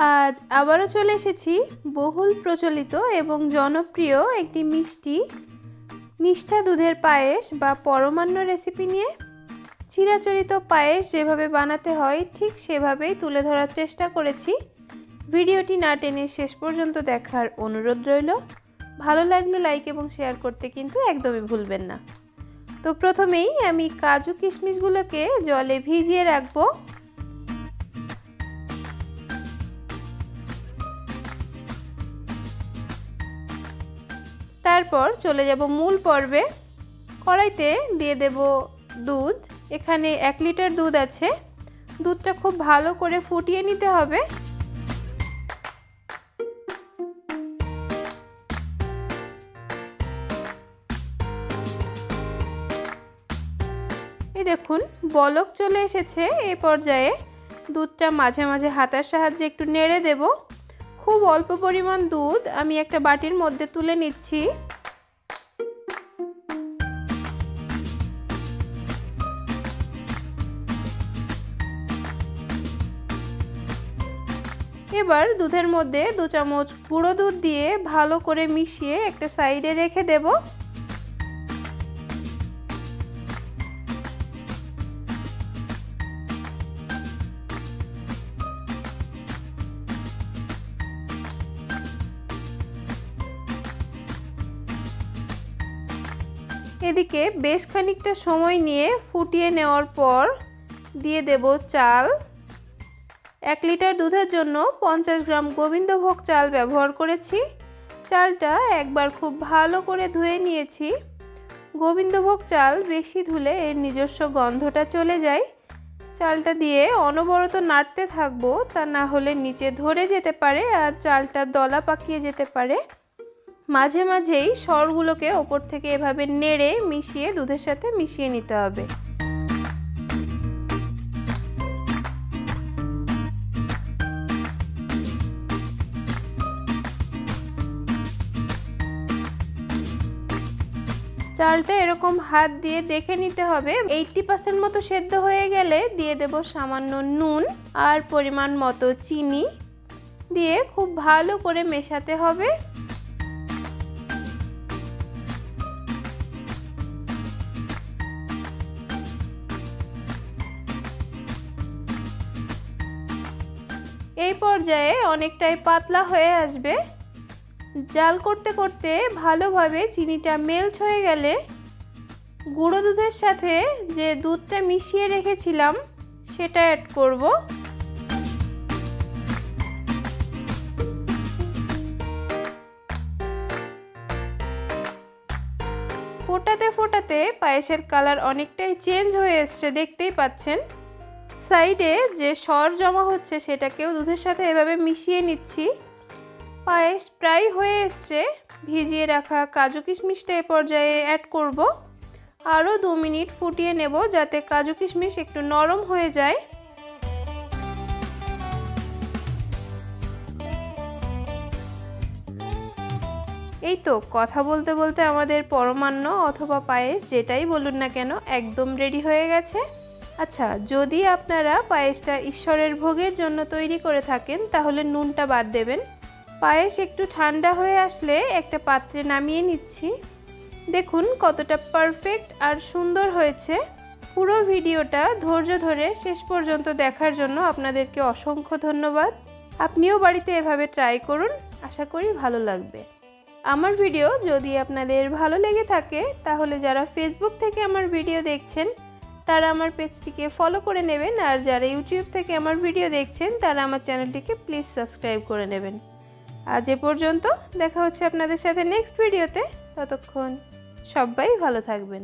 আজ আবারও চলে এসেছি বহুল প্রচলিত এবং জনপ্রিয় একটি মিষ্টি নিষ্ঠা দুধের পায়েস বা পরমান্ন রেসিপি নিয়ে। চিরাচরিত পায়েস যেভাবে বানাতে হয় ঠিক সেভাবেই তুলে ধরার চেষ্টা করেছি। ভিডিওটি না টেনে শেষ পর্যন্ত দেখার অনুরোধ রইল। ভালো লাগলে লাইক এবং শেয়ার করতে কিন্তু একদমই ভুলবেন না। তো প্রথমেই আমি কাজু কিশমিশগুলোকে জলে ভিজিয়ে রাখবো। তারপর চলে যাব মূল পর্বে। কড়াইতে দিয়ে দেব দুধ। এখানে 1 লিটার দুধ আছে। দুধটা খুব ভালো করে ফুটিয়ে নিতে হবে। এই দেখুন বলক চলে এসেছে। এই পর্যায়ে দুধটা মাঝে মাঝে হাতার সাহায্যে একটু নেড়ে দেব। খুব অল্প পরিমাণ দুধ আমি একটা বাটির মধ্যে তুলে নিচ্ছি। এবার দুধের মধ্যে 2 চামচ গুঁড়ো দুধ দিয়ে ভালো করে মিশিয়ে একটা সাইডে রেখে দেব। এদিকে বেশ খানিকটা সময় নিয়ে ফুটিয়ে নেওয়ার পর দিয়ে দেব চাল। 1 লিটার দুধের জন্য 50 গ্রাম গোবিন্দভোগ চাল ব্যবহার করেছি। চালটা একবার খুব ভালো করে ধুয়ে নিয়েছি। গোবিন্দভোগ চাল বেশি ধুলে এর নিজস্ব গন্ধটা চলে যায়। চালটা দিয়ে অনবরত নাড়তে থাকবো, তা না হলে নিচে ধরে যেতে পারে আর চালটা দলা পাকিয়ে যেতে পারে। মাঝে মাঝেই সরগুলোকে ওপর থেকে এভাবে নেড়ে মিশিয়ে দুধের সাথে মিশিয়ে নিতে হবে। চালটা এরকম হাত দিয়ে দেখে নিতে হবে। 80% মতো সেদ্ধ হয়ে গেলে দিয়ে দেব সামান্য নুন আর পরিমাণ মতো চিনি দিয়ে খুব ভালো করে মেশাতে হবে। এই পর্যায়ে অনেকটাই পাতলা হয়ে আসবে। জাল করতে করতে ভালোভাবে চিনিটা মেল্ট হয়ে গেলে গুঁড়ো দুধের সাথে যে দুধটা মিশিয়ে রেখেছিলাম সেটা অ্যাড করব। ফোটাতে ফোটাতে পায়েসের কালার অনেকটাই চেঞ্জ হয়ে এসছে, দেখতেই পাচ্ছেন। সাইডে যে সর জমা হচ্ছে সেটাকেও দুধের সাথে এভাবে মিশিয়ে নিচ্ছি। পায়েস প্রায় হয়ে এসছে। ভিজিয়ে রাখা কাজু কিশমিশটা এ পর্যায়ে অ্যাড করব। আরও 2 মিনিট ফুটিয়ে নেব যাতে কাজু কিশমিশ একটু নরম হয়ে যায়। এই তো কথা বলতে বলতে আমাদের পরমান্ন অথবা পায়েস যেটাই বলুন না কেন একদম রেডি হয়ে গেছে। আচ্ছা, যদি আপনারা পায়েসটা ঈশ্বরের ভোগের জন্য তৈরি করে থাকেন তাহলে নুনটা বাদ দেবেন। পায়েস একটু ঠান্ডা হয়ে আসলে একটা পাত্রে নামিয়ে নিচ্ছি। দেখুন কতটা পারফেক্ট আর সুন্দর হয়েছে। পুরো ভিডিওটা ধৈর্য ধরে শেষ পর্যন্ত দেখার জন্য আপনাদেরকে অসংখ্য ধন্যবাদ। আপনিও বাড়িতে এভাবে ট্রাই করুন, আশা করি ভালো লাগবে। আমার ভিডিও যদি আপনাদের ভালো লেগে থাকে তাহলে যারা ফেসবুক থেকে আমার ভিডিও দেখছেন তারা আমার পেজটিকে ফলো করে নেবেন, আর যারা ইউটিউব থেকে আমার ভিডিও দেখছেন তারা আমার চ্যানেলটিকে প্লিজ সাবস্ক্রাইব করে নেবেন। আজ এ পর্যন্ত, দেখা হচ্ছে আপনাদের সাথে নেক্সট ভিডিওতে। ততক্ষণ সবাই ভালো থাকবেন।